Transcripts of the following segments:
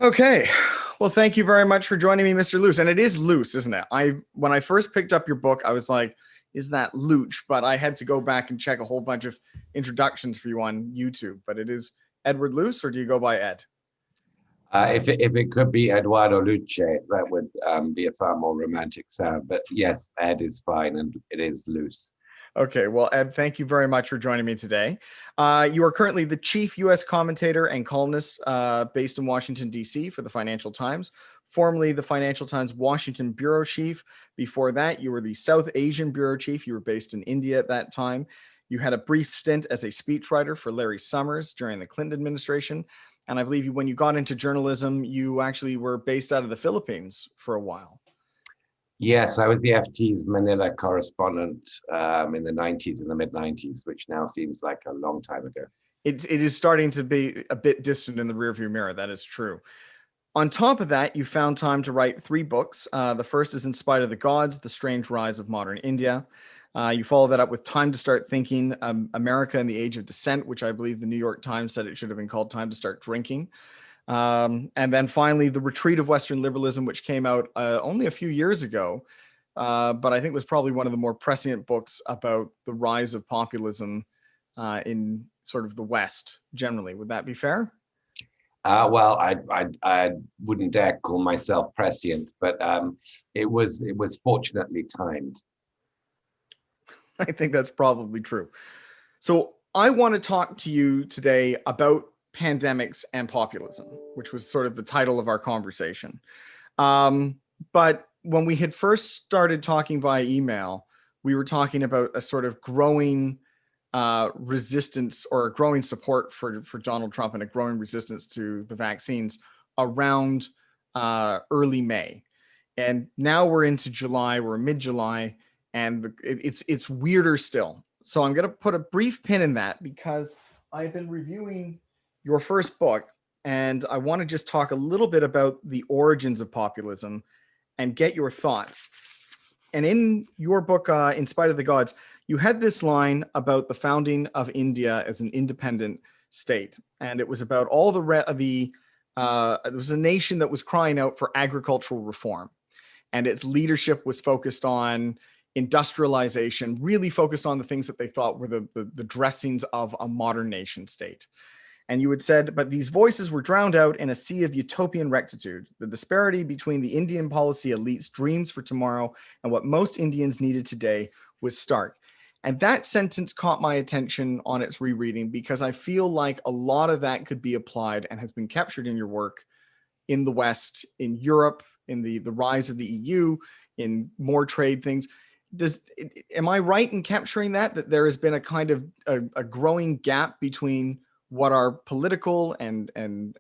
Okay. Well, thank you very much for joining me, Mr. Luce. And it is Luce, isn't it? When I first picked up your book, I was like, is that Luch? But I had to go back and check a whole bunch of introductions for you on YouTube. But it is Edward Luce, or do you go by Ed? If it could be Eduardo Luce, that would be a far more romantic sound. But yes, Ed is fine, and it is loose. Okay, well, Ed, thank you very much for joining me today. You are currently the chief U.S. commentator and columnist based in Washington, D.C. for the Financial Times, formerly the Financial Times Washington bureau chief. Before that, you were the South Asian bureau chief. You were based in India at that time. You had a brief stint as a speechwriter for Larry Summers during the Clinton administration. And I believe when you got into journalism, you actually were based out of the Philippines for a while. Yes, I was the FT's Manila correspondent in the 90s, in the mid 90s, which now seems like a long time ago. It is starting to be a bit distant in the rearview mirror. That is true. On top of that, you found time to write three books. The first is In Spite of the Gods, The Strange Rise of Modern India. You follow that up with Time to Start Thinking, America in the Age of Dissent, which I believe the New York Times said it should have been called Time to Start Drinking. And then finally, The Retreat of Western Liberalism, which came out only a few years ago, but I think was probably one of the more prescient books about the rise of populism in sort of the West generally. Would that be fair? Well, I wouldn't dare call myself prescient, but it was fortunately timed. I think that's probably true. So I want to talk to you today about pandemics and populism, which was sort of the title of our conversation. But when we had first started talking via email, we were talking about a sort of growing resistance or a growing support for Donald Trump and a growing resistance to the vaccines around early May. And now we're into July, we're mid July, and it's weirder still. So I'm going to put a brief pin in that because I've been reviewing your first book, and I want to just talk a little bit about the origins of populism and get your thoughts. And in your book, In Spite of the Gods, you had this line about the founding of India as an independent state, and it was about all the it was a nation that was crying out for agricultural reform, and its leadership was focused on industrialization, really focused on the things that they thought were the dressings of a modern nation state. And you had said, but these voices were drowned out in a sea of utopian rectitude. The disparity between the Indian policy elite's dreams for tomorrow and what most Indians needed today was stark. And that sentence caught my attention on its rereading because I feel like a lot of that could be applied and has been captured in your work in the West, in Europe, in the rise of the EU, in more trade things. Am I right in capturing that there has been a kind of a growing gap between what our political and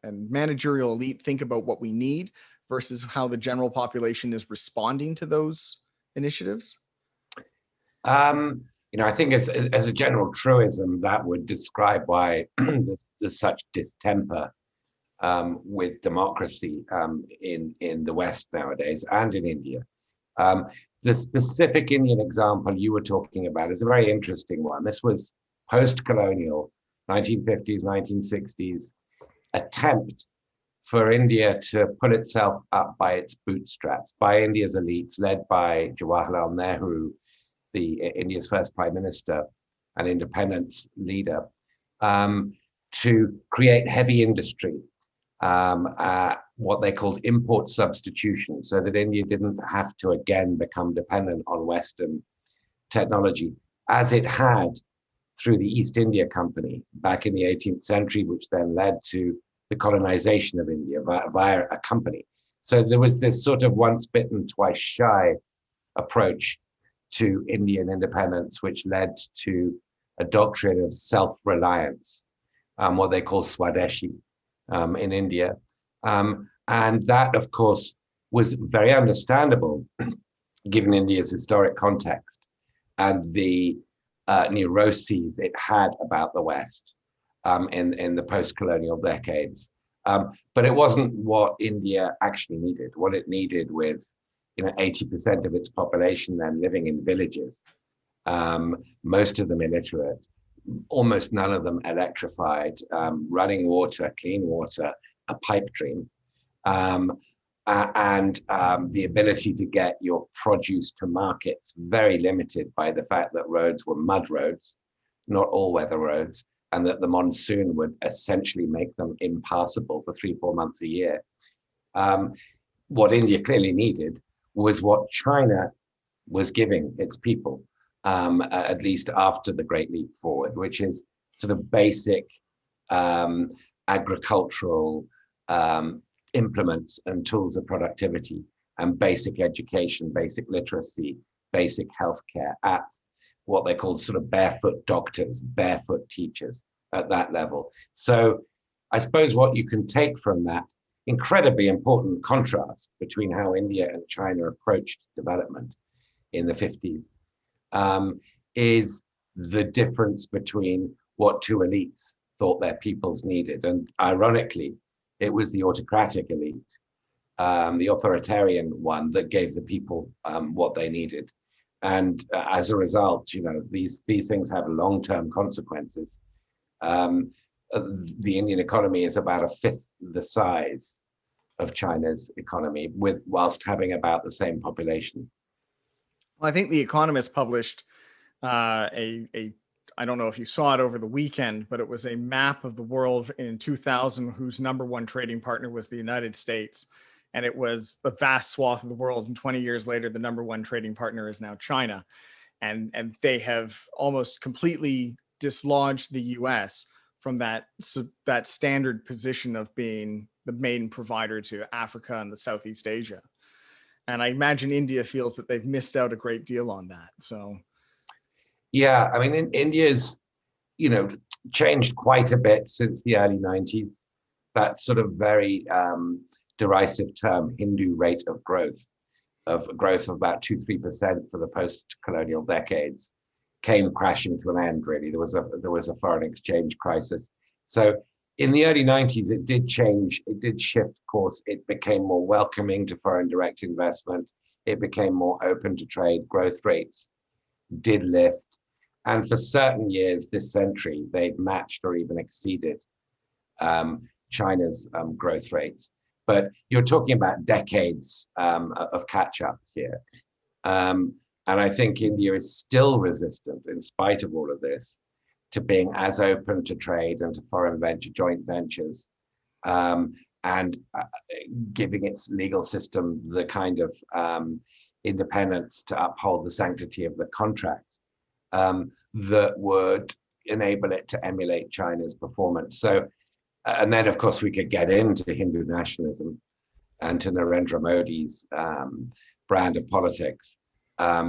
managerial elite think about what we need versus how the general population is responding to those initiatives? I think as a general truism, that would describe why there's such distemper with democracy in the West nowadays and in India. The specific Indian example you were talking about is a very interesting one. This was post-colonial, 1950s, 1960s attempt for India to pull itself up by its bootstraps, by India's elites, led by Jawaharlal Nehru, India's first prime minister and independence leader, to create heavy industry, what they called import substitution, so that India didn't have to again become dependent on Western technology, as it had through the East India Company back in the 18th century, which then led to the colonization of India via a company. So there was this sort of once bitten, twice shy approach to Indian independence, which led to a doctrine of self-reliance, what they call Swadeshi in India. And that, of course, was very understandable given India's historic context and the neuroses it had about the West in the post-colonial decades. But it wasn't what India actually needed. What it needed with 80% of its population then living in villages, most of them illiterate, almost none of them electrified, running water, clean water, a pipe dream. Um, and the ability to get your produce to markets very limited by the fact that roads were mud roads, not all-weather roads, and that the monsoon would essentially make them impassable for 3-4 months a year. What India clearly needed was what China was giving its people, at least after the Great Leap Forward, which is sort of basic agricultural implements and tools of productivity, and basic education, basic literacy, basic healthcare at what they call sort of barefoot doctors, barefoot teachers at that level. So I suppose what you can take from that incredibly important contrast between how India and China approached development in the 50s is the difference between what two elites thought their peoples needed. And ironically, it was the autocratic elite, the authoritarian one, that gave the people what they needed. And as a result, these things have long-term consequences. The Indian economy is about a fifth the size of China's economy, whilst having about the same population. Well, I think The Economist published I don't know if you saw it over the weekend, but it was a map of the world in 2000 whose number one trading partner was the United States. And it was the vast swath of the world. And 20 years later, the number one trading partner is now China. And they have almost completely dislodged the US from that standard position of being the main provider to Africa and the Southeast Asia. And I imagine India feels that they've missed out a great deal on that. So, yeah, I mean, India's, changed quite a bit since the early 90s. That sort of very derisive term, Hindu rate of growth of about 2-3% for the post-colonial decades, came crashing to an end. Really, there was a foreign exchange crisis. So in the early 90s, it did change. It did shift course. It became more welcoming to foreign direct investment. It became more open to trade. Growth rates did lift. And for certain years this century, they've matched or even exceeded China's growth rates. But you're talking about decades of catch up here. And I think India is still resistant, in spite of all of this, to being as open to trade and to foreign joint ventures, and giving its legal system the kind of independence to uphold the sanctity of the contract that would enable it to emulate China's performance. So, and then of course we could get into Hindu nationalism and to Narendra Modi's brand of politics,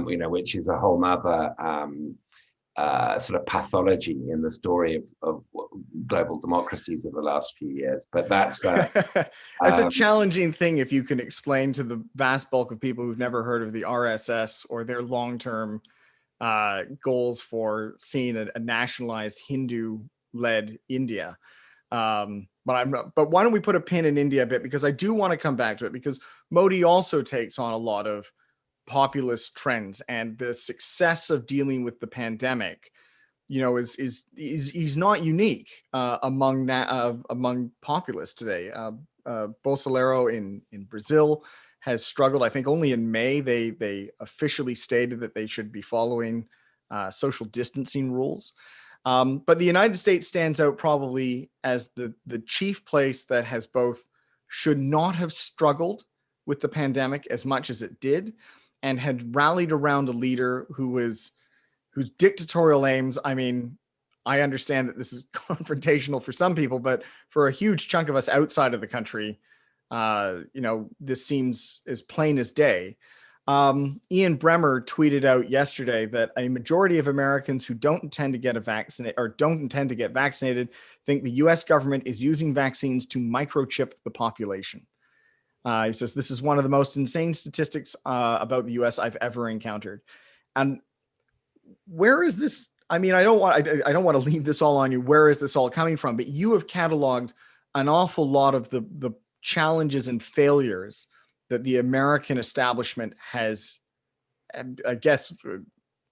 which is a whole other sort of pathology in the story of global democracies of the last few years. But that's a challenging thing if you can explain to the vast bulk of people who've never heard of the RSS or their long-term goals for seeing a nationalized Hindu-led India. But why don't we put a pin in India a bit, because I do want to come back to it, because Modi also takes on a lot of populist trends, and the success of dealing with the pandemic, is he's not unique among populists today. Bolsonaro in Brazil has struggled. I think only in May they officially stated that they should be following social distancing rules. But the United States stands out probably as the chief place that has both should not have struggled with the pandemic as much as it did, and had rallied around a leader whose dictatorial aims, I mean, I understand that this is confrontational for some people, but for a huge chunk of us outside of the country, this seems as plain as day. Ian Bremer tweeted out yesterday that a majority of Americans who don't intend to get vaccinated think the US government is using vaccines to microchip the population. He says, this is one of the most insane statistics about the US I've ever encountered. And where is this? I mean, I don't want to leave this all on you. Where is this all coming from? But you have cataloged an awful lot of the challenges and failures that the American establishment has, I guess,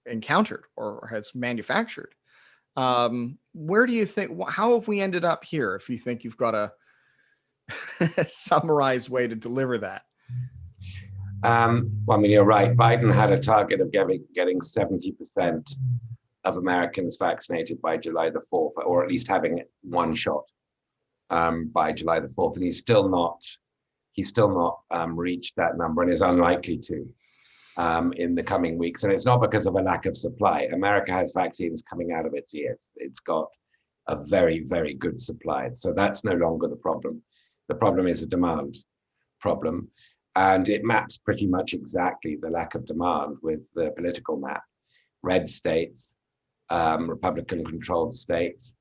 encountered or has manufactured. Where do you think, how have we ended up here? If you think you've got summarized way to deliver that? Well, I mean, you're right. Biden had a target of getting 70% of Americans vaccinated by July the 4th, or at least having one shot by July the 4th. And he's still not reached that number and is unlikely to in the coming weeks. And it's not because of a lack of supply. America has vaccines coming out of its ears. It's got a very, very good supply. So that's no longer the problem. The problem is a demand problem. And it maps pretty much exactly the lack of demand with the political map. Red states, Republican-controlled states,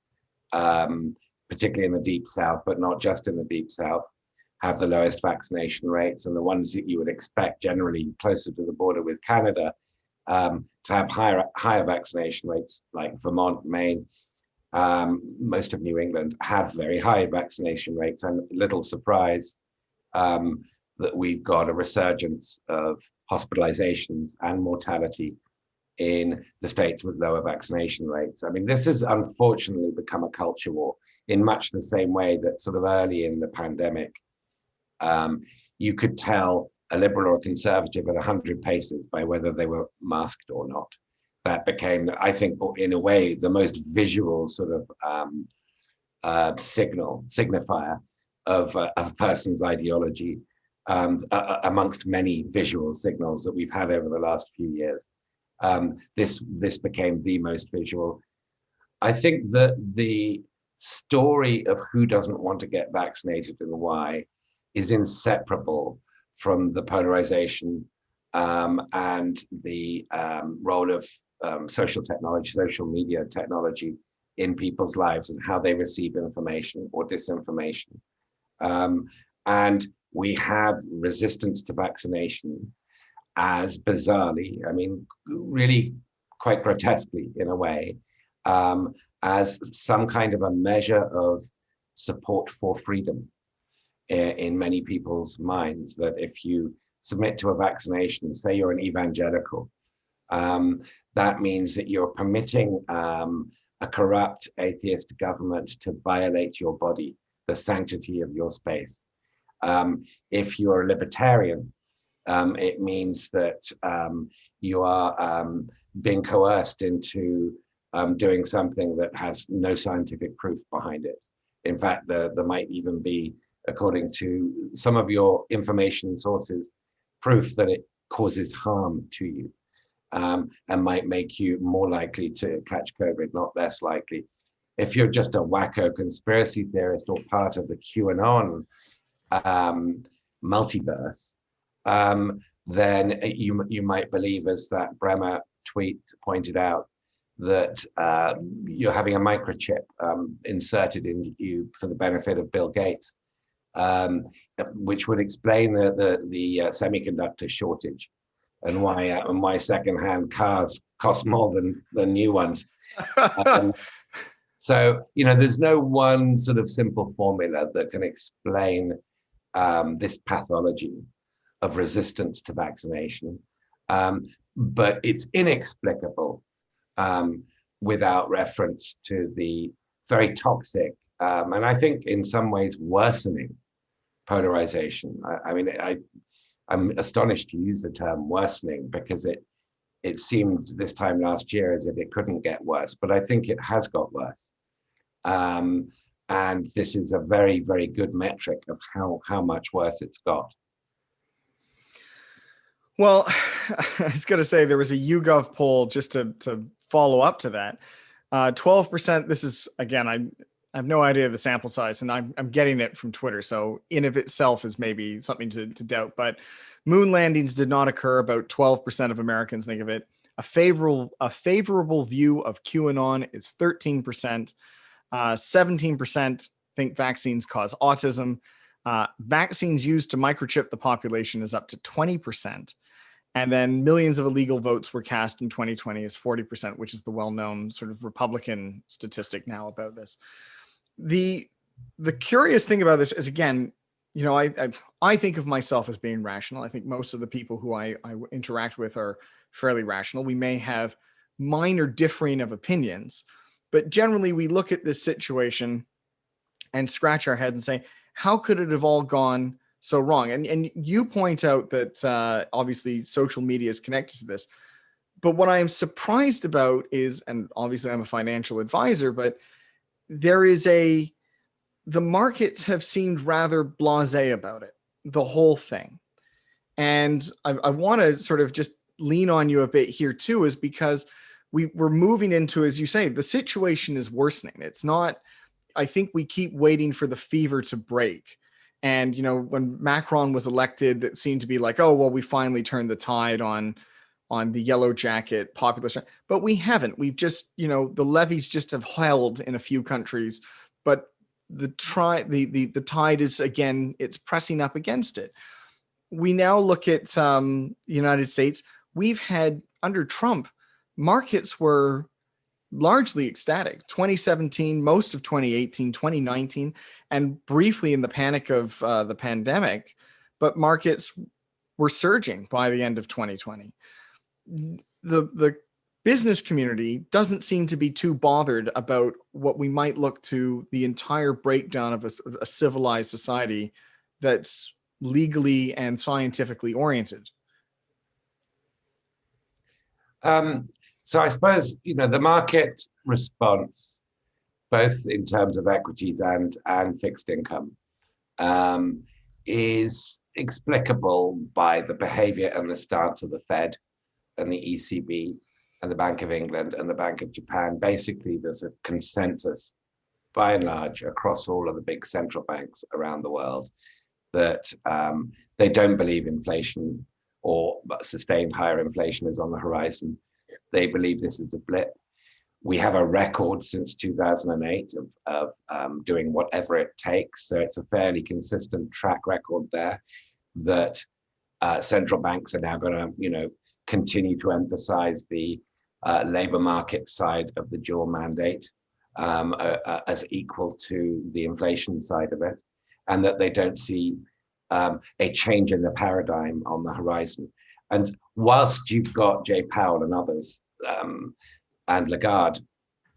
particularly in the Deep South, but not just in the Deep South, have the lowest vaccination rates, and the ones that you would expect generally closer to the border with Canada to have higher vaccination rates, like Vermont, Maine, most of New England, have very high vaccination rates, and little surprise that we've got a resurgence of hospitalizations and mortality in the states with lower vaccination rates. I mean, this has unfortunately become a culture war in much the same way that sort of early in the pandemic, you could tell a liberal or a conservative at 100 paces by whether they were masked or not. That became, I think, in a way, the most visual sort of signifier of a person's ideology, amongst many visual signals that we've had over the last few years. This became the most visual. I think that the story of who doesn't want to get vaccinated and why is inseparable from the polarization and the role of social technology, social media technology in people's lives and how they receive information or disinformation. And we have resistance to vaccination as bizarrely, I mean, really quite grotesquely in a way, as some kind of a measure of support for freedom in many people's minds, that if you submit to a vaccination, say you're an evangelical, that means that you're permitting a corrupt atheist government to violate your body, the sanctity of your space. If you're a libertarian, it means that you are being coerced into doing something that has no scientific proof behind it. In fact, there might even be, according to some of your information sources, proof that it causes harm to you and might make you more likely to catch COVID, not less likely. If you're just a wacko conspiracy theorist or part of the QAnon multiverse, then you might believe, as that Bremer tweet pointed out, that you're having a microchip inserted in you for the benefit of Bill Gates, which would explain the semiconductor shortage and why secondhand cars cost more than new ones. So, there's no one sort of simple formula that can explain this pathology of resistance to vaccination, but it's inexplicable without reference to the very toxic and I think in some ways worsening polarization. I'm astonished to use the term worsening, because it seemed this time last year as if it couldn't get worse, but I think it has got worse. And this is a very, very good metric of how much worse it's got. Well, I was going to say, there was a YouGov poll just to follow up to that. 12%, this is, again, I have no idea the sample size, and I'm getting it from Twitter, so in of itself is maybe something to doubt, but moon landings did not occur. About 12% of Americans think of it. A favorable view of QAnon is 13%. 17% think vaccines cause autism. Vaccines used to microchip the population is up to 20%. And then millions of illegal votes were cast in 2020 is 40%, which is the well-known sort of Republican statistic now about this. The curious thing about this is, again, I think of myself as being rational. I think most of the people who I interact with are fairly rational. We may have minor differing of opinions, but generally we look at this situation and scratch our head and say, how could it have all gone so wrong? And you point out that obviously social media is connected to this. But what I am surprised about is, and obviously I'm a financial advisor, but there is the markets have seemed rather blasé about it, the whole thing. And I want to sort of just lean on you a bit here too, is because we're moving into, as you say, the situation is worsening. It's not, I think we keep waiting for the fever to break. And, when Macron was elected, it seemed to be like, oh, well, we finally turned the tide on the yellow jacket populist, but we haven't. We've just, the levees just have held in a few countries, but the tide is, again, it's pressing up against it. We now look at the United States. We've had, under Trump, markets were largely ecstatic. 2017, most of 2018, 2019, and briefly in the panic of the pandemic, but markets were surging by the end of 2020. The business community doesn't seem to be too bothered about what we might look to the entire breakdown of a civilized society that's legally and scientifically oriented. So I suppose, the market response, both in terms of equities and fixed income, is explicable by the behavior and the stance of the Fed and the ECB and the Bank of England and the Bank of Japan. Basically, there's a consensus, by and large, across all of the big central banks around the world that they don't believe inflation or sustained higher inflation is on the horizon. They believe this is a blip. We have a record since 2008 of doing whatever it takes. So it's a fairly consistent track record there that central banks are now going to, continue to emphasize the labor market side of the dual mandate as equal to the inflation side of it, and that they don't see a change in the paradigm on the horizon. And whilst you've got Jay Powell and others and Lagarde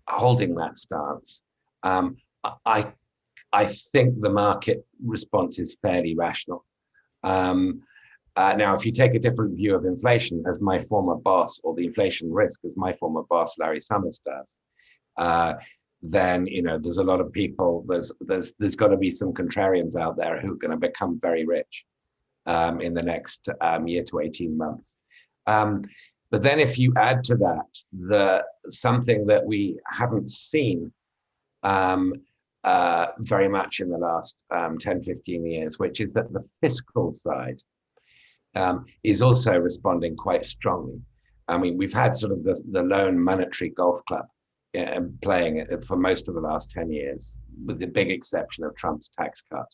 holding that stance, I think the market response is fairly rational. Now, if you take a different view of inflation, as my former boss, or the inflation risk, as my former boss Larry Summers does, then there's a lot of people. There's got to be some contrarians out there who are going to become very rich in the next year to 18 months. But then, if you add to that something that we haven't seen very much in the last 10, 15 years, which is that the fiscal side is also responding quite strongly. I mean, we've had sort of the lone monetary golf club playing it for most of the last 10 years, with the big exception of Trump's tax cut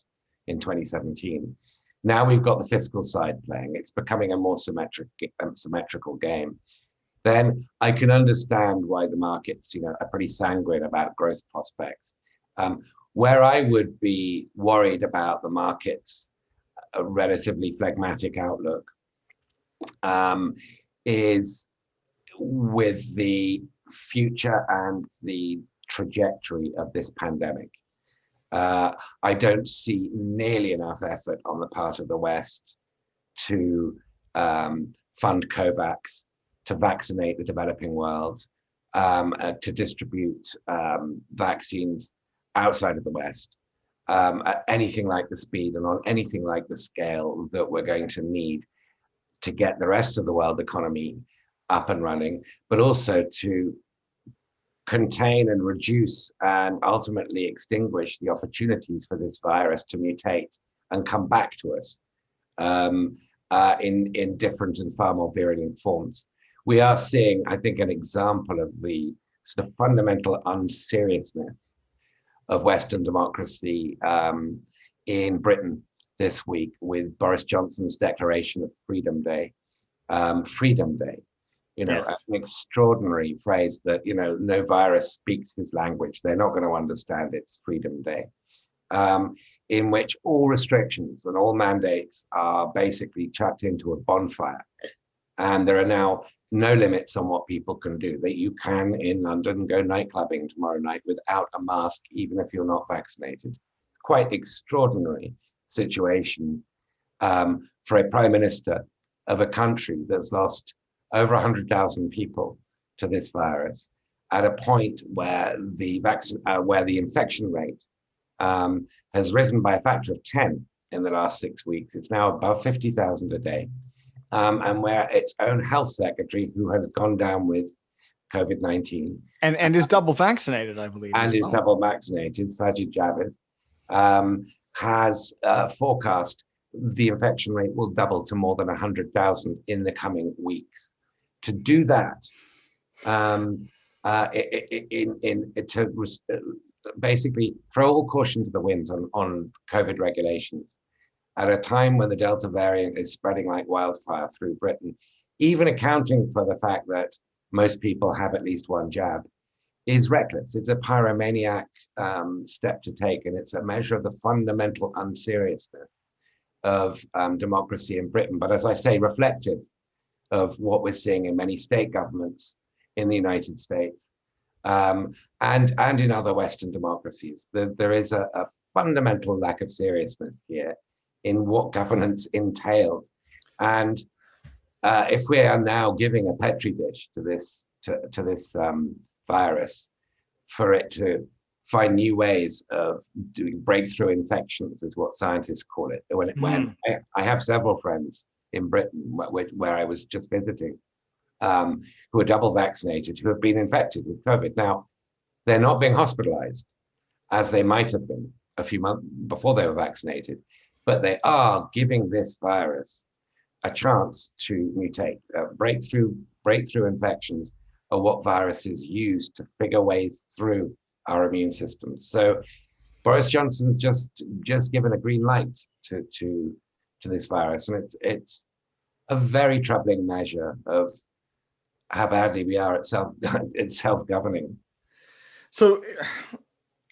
in 2017. Now we've got the fiscal side playing. It's becoming a more symmetrical game. Then I can understand why the markets, are pretty sanguine about growth prospects. Where I would be worried about the markets, a relatively phlegmatic outlook, is with the future and the trajectory of this pandemic. I don't see nearly enough effort on the part of the West to fund COVAX, to vaccinate the developing world, to distribute vaccines outside of the West at anything like the speed and on anything like the scale that we're going to need to get the rest of the world economy up and running, but also to contain and reduce and ultimately extinguish the opportunities for this virus to mutate and come back to us in different and far more virulent forms. We are seeing, I think, an example of the sort of fundamental unseriousness of Western democracy in Britain this week with Boris Johnson's declaration of Freedom Day. Freedom Day. Yes. An extraordinary phrase that, no virus speaks his language. They're not going to understand it's Freedom Day, in which all restrictions and all mandates are basically chucked into a bonfire. And there are now no limits on what people can do. That you can, in London, go night clubbing tomorrow night without a mask, even if you're not vaccinated. It's quite extraordinary situation for a prime minister of a country that's lost over 100,000 people to this virus at a point where the infection rate has risen by a factor of 10 in the last 6 weeks. It's now above 50,000 a day. And where its own health secretary, who has gone down with COVID-19. And is double vaccinated, I believe. And is double vaccinated, Sajid Javid, has forecast the infection rate will double to more than 100,000 in the coming weeks. To do that, basically throw all caution to the winds on COVID regulations at a time when the Delta variant is spreading like wildfire through Britain, even accounting for the fact that most people have at least one jab, is reckless. It's a pyromaniac step to take, and it's a measure of the fundamental unseriousness of democracy in Britain. But as I say, reflective of what we're seeing in many state governments in the United States and in other Western democracies. There is a fundamental lack of seriousness here in what governance entails. And if we are now giving a petri dish to this virus for it to find new ways of doing breakthrough infections, is what scientists call it. When I have several friends in Britain where I was just visiting who are double vaccinated, who have been infected with COVID. Now, they're not being hospitalized as they might have been a few months before they were vaccinated, but they are giving this virus a chance to mutate. Breakthrough infections are what viruses use to figure ways through our immune systems. So Boris Johnson's just given a green light to this virus, and it's a very troubling measure of how badly we are at self-governing. So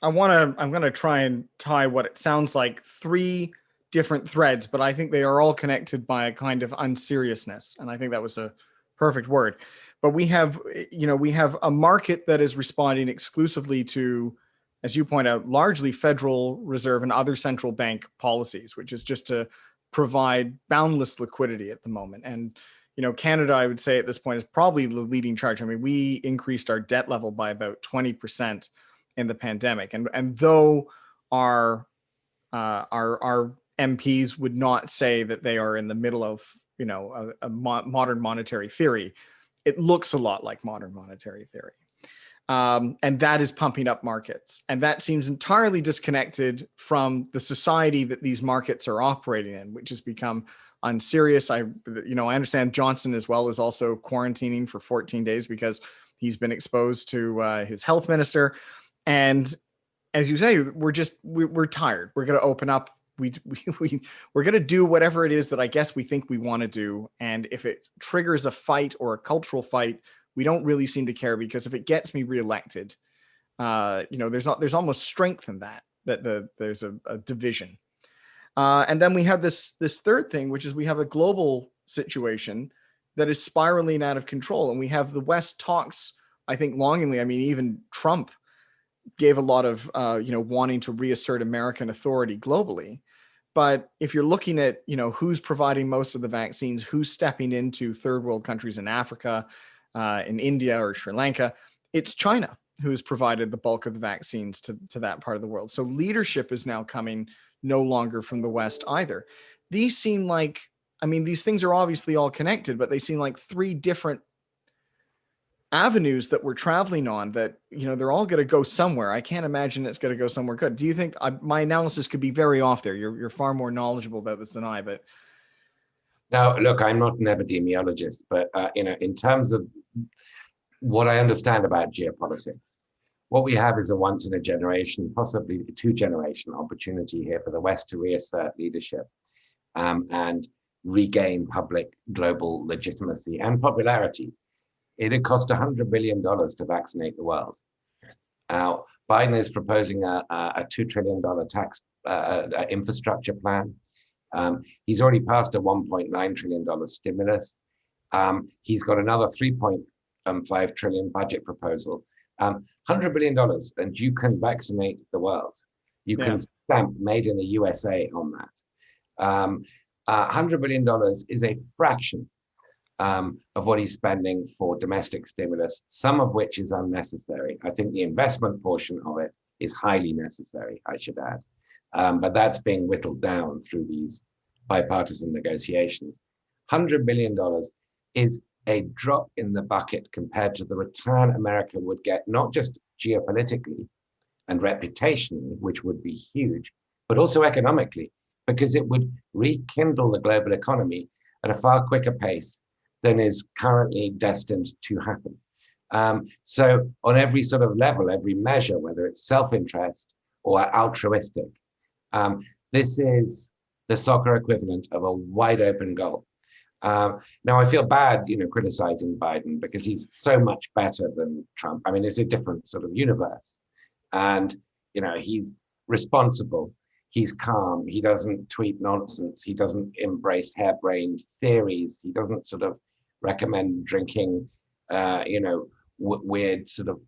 I'm going to try and tie what it sounds like three different threads, but I think they are all connected by a kind of unseriousness. And I think that was a perfect word. But we have a market that is responding exclusively to, as you point out, largely Federal Reserve and other central bank policies, which is just to provide boundless liquidity at the moment. And, Canada, I would say at this point, is probably the leading charge. I mean, we increased our debt level by about 20% in the pandemic. And though our MPs would not say that they are in the middle of, a modern monetary theory, it looks a lot like modern monetary theory. And that is pumping up markets. And that seems entirely disconnected from the society that these markets are operating in, which has become unserious. I understand Johnson as well is also quarantining for 14 days because he's been exposed to his health minister. And as you say, we're tired. We're going to open up. We're going to do whatever it is that I guess we think we want to do. And if it triggers a fight or a cultural fight, we don't really seem to care, because if it gets me reelected, there's almost strength in that there's a division. And then we have this third thing, which is we have a global situation that is spiraling out of control. And we have the West talks, I think, longingly. I mean, even Trump gave a lot of, wanting to reassert American authority globally. But if you're looking at, who's providing most of the vaccines, who's stepping into third world countries in Africa, in India or Sri Lanka, it's China who's provided the bulk of the vaccines to that part of the world. So leadership is now coming no longer from the West either. These seem like, these things are obviously all connected, but they seem like three different avenues that we're traveling on that, they're all going to go somewhere. I can't imagine it's going to go somewhere good. Do you think my analysis could be very off there? You're far more knowledgeable about this than I, but. Now, look, I'm not an epidemiologist, but, in terms of what I understand about geopolitics, what we have is a once in a generation, possibly a 2-generation opportunity here for the West to reassert leadership and regain public global legitimacy and popularity. It had cost $100 billion to vaccinate the world. Now, Biden is proposing a $2 trillion tax infrastructure plan. He's already passed a $1.9 trillion stimulus. He's got another $3.5 trillion budget proposal. $100 billion, and you can vaccinate the world. You Yeah. can stamp made in the USA on that. $100 billion is a fraction of what he's spending for domestic stimulus, some of which is unnecessary. I think the investment portion of it is highly necessary, I should add. But that's being whittled down through these bipartisan negotiations. $100 billion is a drop in the bucket compared to the return America would get, not just geopolitically and reputationally, which would be huge, but also economically, because it would rekindle the global economy at a far quicker pace than is currently destined to happen. So on every sort of level, every measure, whether it's self-interest or altruistic, this is the soccer equivalent of a wide open goal. Now I feel bad, criticizing Biden because he's so much better than Trump. I mean, it's a different sort of universe, and he's responsible. He's calm. He doesn't tweet nonsense. He doesn't embrace harebrained theories. He doesn't sort of recommend drinking, weird sort of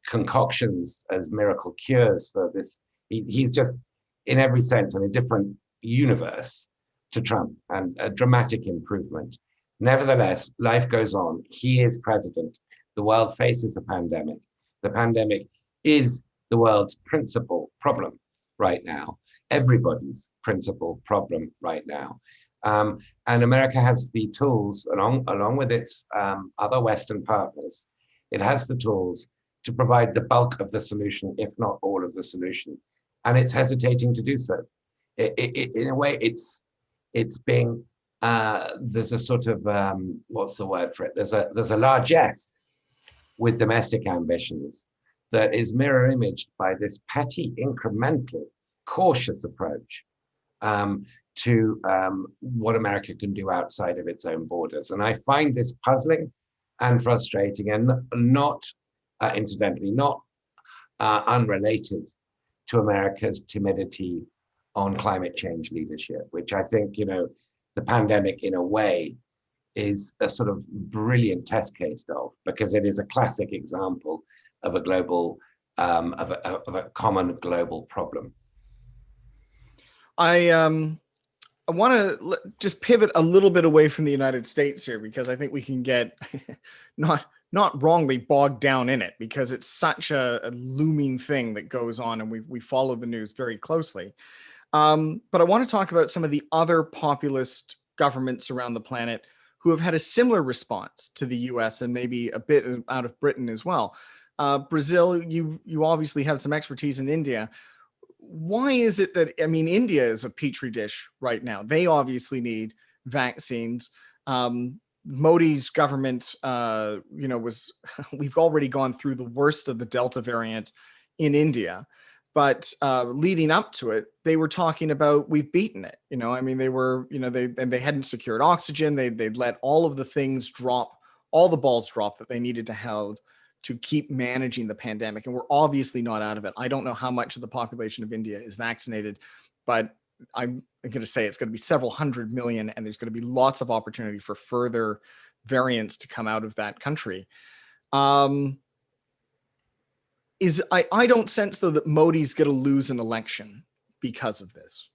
concoctions as miracle cures for this. He's just, in every sense, in a different universe to Trump, and a dramatic improvement. Nevertheless, life goes on. He is president. The world faces a pandemic. The pandemic is the world's principal problem right now, everybody's principal problem right now. And America has the tools, along with its other Western partners, it has the tools to provide the bulk of the solution, if not all of the solution. And it's hesitating to do so. In a way, it's being, there's a sort of, what's the word for it? There's a largesse with domestic ambitions that is mirror imaged by this petty, incremental, cautious approach to what America can do outside of its own borders. And I find this puzzling and frustrating, and not, incidentally, not unrelated to America's timidity on climate change leadership, which I think, the pandemic in a way is a sort of brilliant test case of, because it is a classic example of a global, of a common global problem. I want to just pivot a little bit away from the United States here, because I think we can get not wrongly bogged down in it, because it's such a looming thing that goes on, and we follow the news very closely. But I want to talk about some of the other populist governments around the planet who have had a similar response to the US, and maybe a bit out of Britain as well. Brazil, you obviously have some expertise in India. Why is it that, India is a petri dish right now? They obviously need vaccines. Modi's government, we've already gone through the worst of the Delta variant in India, but leading up to it, they were talking about, we've beaten it. They were, they hadn't secured oxygen. They'd let all of the things drop, all the balls drop that they needed to held to keep managing the pandemic. And we're obviously not out of it. I don't know how much of the population of India is vaccinated, but I'm going to say it's going to be several hundred million, and there's going to be lots of opportunity for further variants to come out of that country. I don't sense, though, that Modi's going to lose an election because of this.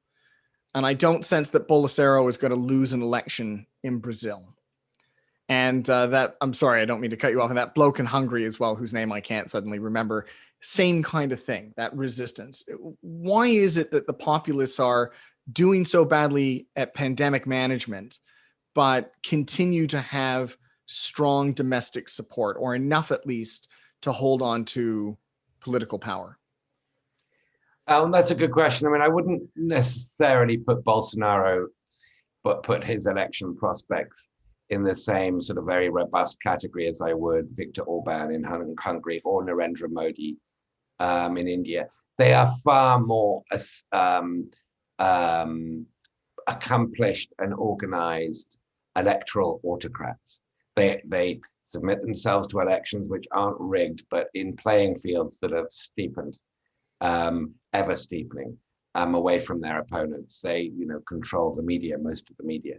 And I don't sense that Bolsonaro is going to lose an election in Brazil. And I'm sorry, I don't mean to cut you off. And that bloke in Hungary as well, whose name I can't suddenly remember, same kind of thing, that resistance. Why is it that the populists are doing so badly at pandemic management, but continue to have strong domestic support, or enough at least to hold on to political power? That's a good question. I wouldn't necessarily put Bolsonaro, but put his election prospects in the same sort of very robust category as I would Viktor Orban in Hungary or Narendra Modi in India. They are far more accomplished and organized electoral autocrats. They submit themselves to elections which aren't rigged, but in playing fields that are steepened, ever steepening, away from their opponents. They, control the media, most of the media.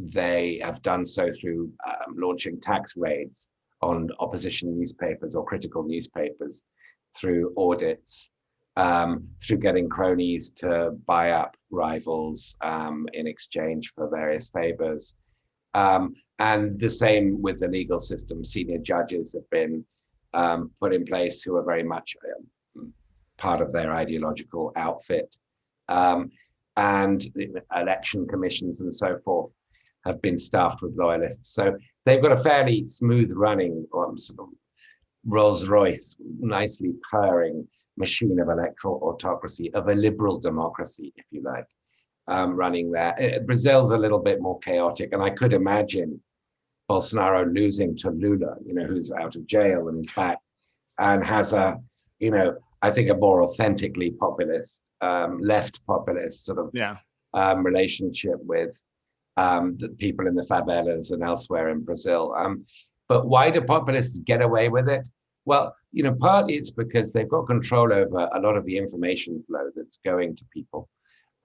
They have done so through launching tax raids on opposition newspapers or critical newspapers, through audits, through getting cronies to buy up rivals in exchange for various favors. And the same with the legal system. Senior judges have been put in place who are very much part of their ideological outfit. And election commissions and so forth have been staffed with loyalists. So they've got a fairly smooth running sort of Rolls-Royce, nicely purring machine of electoral autocracy, of a liberal democracy, if you like, running there. Brazil's a little bit more chaotic, and I could imagine Bolsonaro losing to Lula, who's out of jail and is back and has I think a more authentically populist, left populist sort of relationship with the people in the favelas and elsewhere in Brazil. But why do populists get away with it? Well, partly it's because they've got control over a lot of the information flow that's going to people.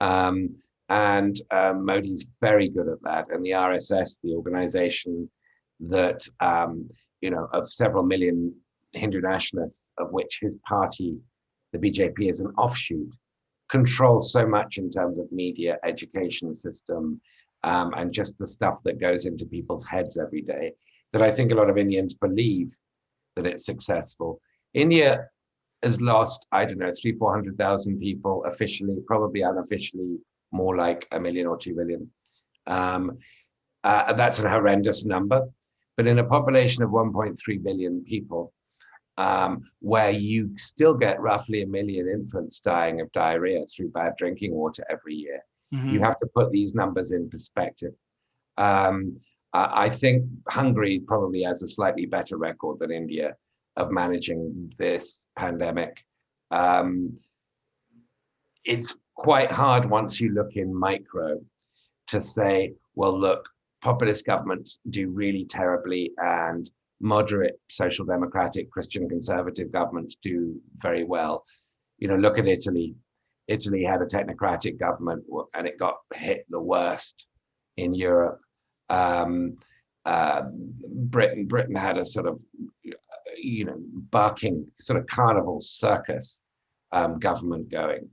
And Modi's very good at that. And the RSS, the organization that, of several million Hindu nationalists, of which his party, the BJP, is an offshoot, controls so much in terms of media, education system, and just the stuff that goes into people's heads every day, that I think a lot of Indians believe that it's successful. India has lost, 300,000-400,000 people officially, probably unofficially, more like 1 million or 2 million. That's a horrendous number. But in a population of 1.3 billion people, where you still get roughly 1 million infants dying of diarrhea through bad drinking water every year, you have to put these numbers in perspective. I think Hungary probably has a slightly better record than India of managing this pandemic. It's quite hard once you look in micro to say, well, look, populist governments do really terribly and moderate social democratic Christian conservative governments do very well. Look at Italy. Italy had a technocratic government and it got hit the worst in Europe. Britain had a sort of, barking sort of carnival circus government going,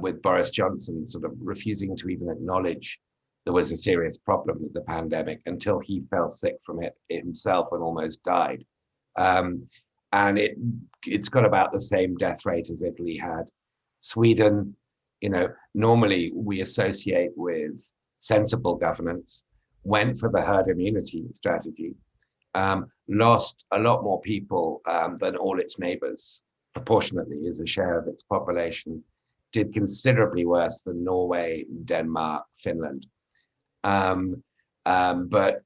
with Boris Johnson sort of refusing to even acknowledge there was a serious problem with the pandemic until he fell sick from it himself and almost died. And it's got about the same death rate as Italy had. Sweden, normally we associate with sensible governance, went for the herd immunity strategy, lost a lot more people than all its neighbors, proportionately as a share of its population, did considerably worse than Norway, Denmark, Finland. But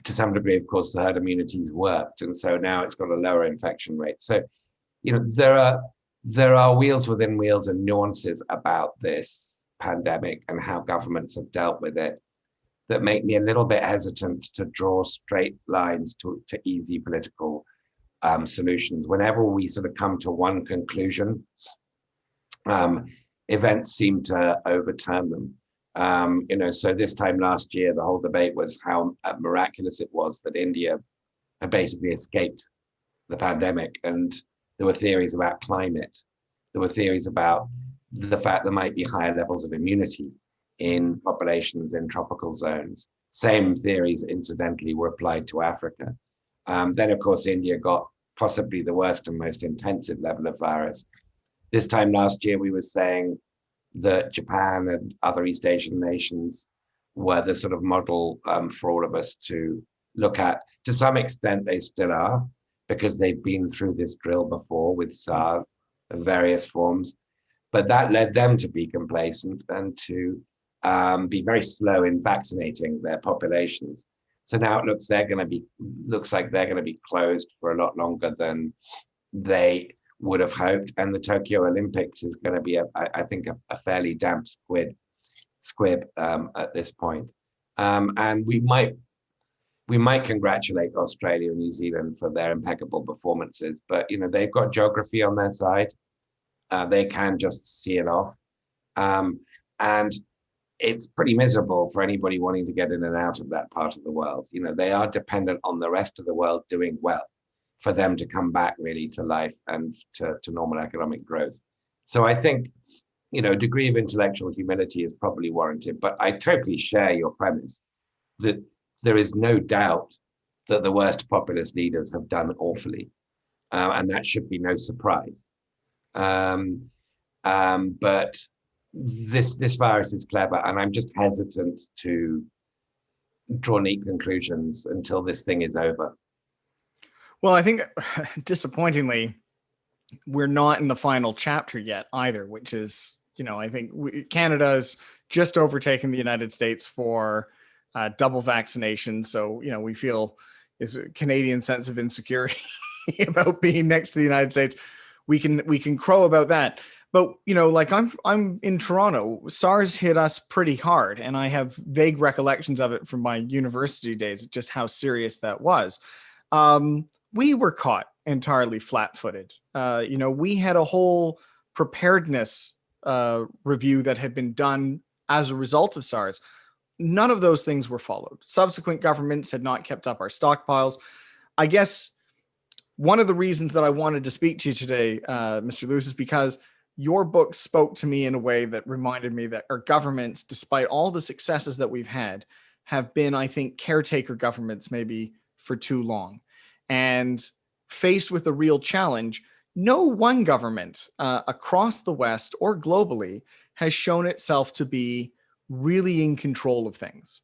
to some degree, of course, the herd immunity's worked. And so now it's got a lower infection rate. So, there are wheels within wheels and nuances about this pandemic and how governments have dealt with it that make me a little bit hesitant to draw straight lines to easy political solutions. Whenever we sort of come to one conclusion, events seem to overturn them. So this time last year, the whole debate was how miraculous it was that India had basically escaped the pandemic. And there were theories about climate. There were theories about the fact there might be higher levels of immunity in populations in tropical zones. Same theories, incidentally, were applied to Africa. Then, of course, India got possibly the worst and most intensive level of virus. This time last year, we were saying that Japan and other East Asian nations were the sort of model for all of us to look at. To some extent, they still are, because they've been through this drill before with SARS in various forms. But that led them to be complacent and to be very slow in vaccinating their populations. So now it looks like they're going to be closed for a lot longer than they would have hoped. And the Tokyo Olympics is going to be, I think, a fairly damp squib at this point. And we might congratulate Australia and New Zealand for their impeccable performances, but they've got geography on their side. They can just see it off. And it's pretty miserable for anybody wanting to get in and out of that part of the world. They are dependent on the rest of the world doing well. for them to come back really to life and to normal economic growth. So I think, a degree of intellectual humility is probably warranted, but I totally share your premise that there is no doubt that the worst populist leaders have done awfully, and that should be no surprise. But this virus is clever, and I'm just hesitant to draw neat conclusions until this thing is over. Well, I think disappointingly, we're not in the final chapter yet either, which is, I think Canada's just overtaken the United States for double vaccination. So, we feel is a Canadian sense of insecurity about being next to the United States. We can crow about that. But, like I'm in Toronto, SARS hit us pretty hard, and I have vague recollections of it from my university days, just how serious that was. We were caught entirely flat-footed. We had a whole preparedness review that had been done as a result of SARS. None of those things were followed. Subsequent governments had not kept up our stockpiles. I guess one of the reasons that I wanted to speak to you today, Mr. Luce, is because your book spoke to me in a way that reminded me that our governments, despite all the successes that we've had, have been, I think, caretaker governments maybe for too long. And faced with a real challenge, no one government across the West or globally has shown itself to be really in control of things.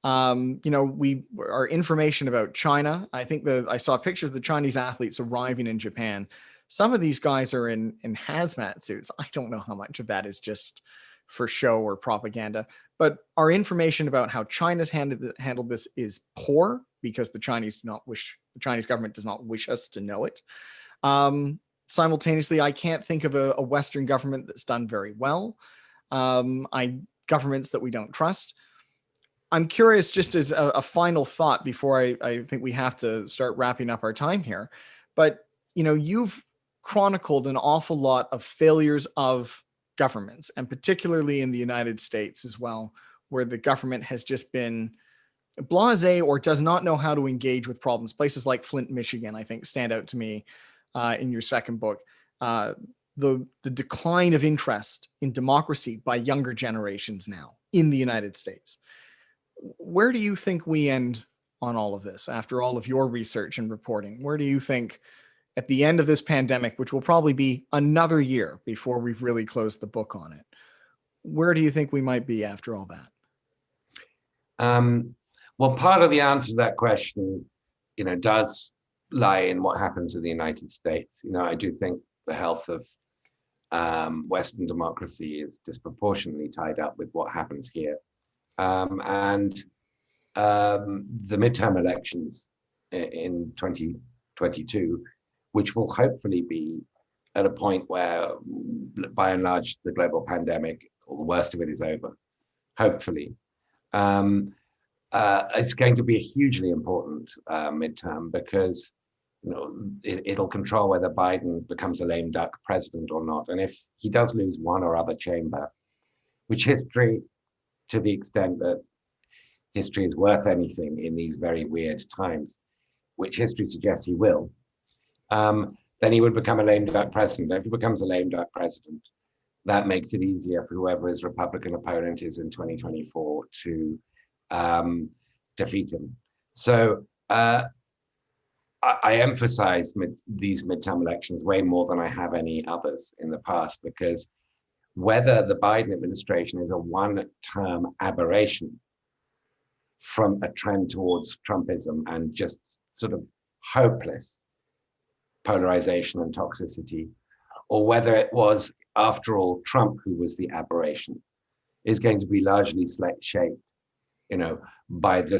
Our information about China, I think I saw pictures of the Chinese athletes arriving in Japan. Some of these guys are in hazmat suits. I don't know how much of that is just for show or propaganda, but our information about how China's handled this is poor because the Chinese government does not wish us to know it. Simultaneously, I can't think of a Western government that's done very well. Governments that we don't trust. I'm curious, just as a final thought before I think we have to start wrapping up our time here, but you've chronicled an awful lot of failures of governments, and particularly in the United States as well, where the government has just been blasé or does not know how to engage with problems. Places like Flint, Michigan, I think, stand out to me in your second book. The decline of interest in democracy by younger generations now in the United States. Where do you think we end on all of this after all of your research and reporting? Where do you think at the end of this pandemic, which will probably be another year before we've really closed the book on it, where do you think we might be after all that? Well, part of the answer to that question, does lie in what happens in the United States. I do think the health of Western democracy is disproportionately tied up with what happens here. And the midterm elections in 2022, which will hopefully be at a point where, by and large, the global pandemic, or the worst of it, is over. Hopefully. It's going to be a hugely important midterm because it'll control whether Biden becomes a lame duck president or not. And if he does lose one or other chamber, which history, to the extent that history is worth anything in these very weird times, which history suggests he will, then he would become a lame duck president. If he becomes a lame duck president, that makes it easier for whoever his Republican opponent is in 2024 to defeat him. So I emphasize these midterm elections way more than I have any others in the past, because whether the Biden administration is a one-term aberration from a trend towards Trumpism and just sort of hopeless polarization and toxicity, or whether it was, after all, Trump who was the aberration, is going to be largely shaped, by the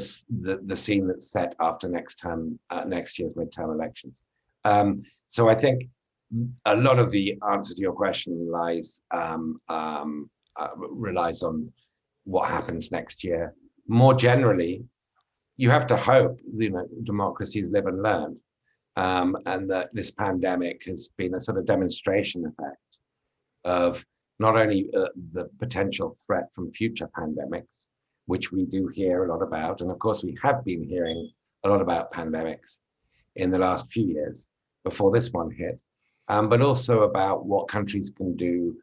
scene that's set after next year's midterm elections. So I think a lot of the answer to your question relies on what happens next year. More generally, you have to hope democracies live and learn, and that this pandemic has been a sort of demonstration effect of not only the potential threat from future pandemics, which we do hear a lot about, and of course we have been hearing a lot about pandemics, in the last few years before this one hit, but also about what countries can do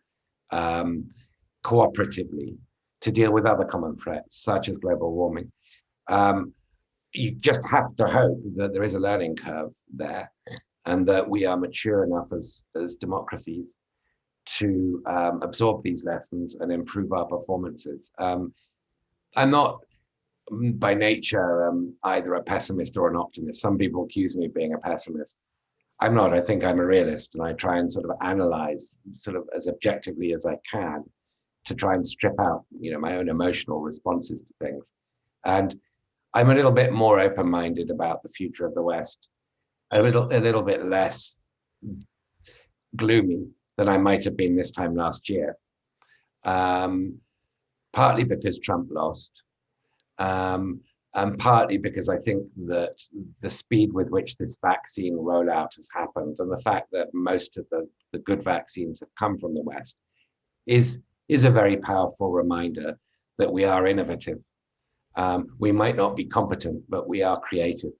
cooperatively to deal with other common threats, such as global warming. You just have to hope that there is a learning curve there and that we are mature enough as democracies to absorb these lessons and improve our performances. I'm not by nature either a pessimist or an optimist. Some people accuse me of being a pessimist. I'm not. I think I'm a realist, and I try and sort of analyze sort of as objectively as I can to try and strip out, my own emotional responses to things. And I'm a little bit more open-minded about the future of the West, a little bit less gloomy than I might have been this time last year. Partly because Trump lost, and partly because I think that the speed with which this vaccine rollout has happened and the fact that most of the good vaccines have come from the West is a very powerful reminder that we are innovative. We might not be competent, but we are creative.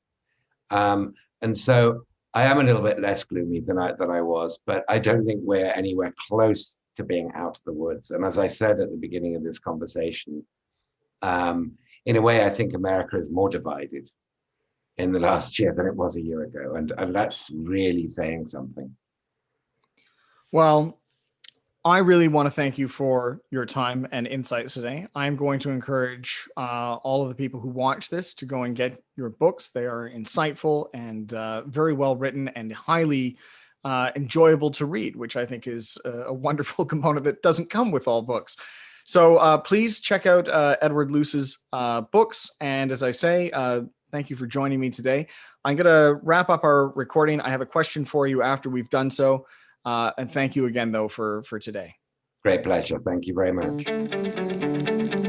And so I am a little bit less gloomy than I was, but I don't think we're anywhere close to being out of the woods. And as I said at the beginning of this conversation, in a way, I think America is more divided in the last year than it was a year ago. And that's really saying something. Well, I really want to thank you for your time and insights today. I'm going to encourage all of the people who watch this to go and get your books. They are insightful and very well written and highly enjoyable to read, which I think is a wonderful component that doesn't come with all books. So please check out Edward Luce's books. And as I say, thank you for joining me today. I'm going to wrap up our recording. I have a question for you after we've done so. And thank you again, though, for today. Great pleasure. Thank you very much.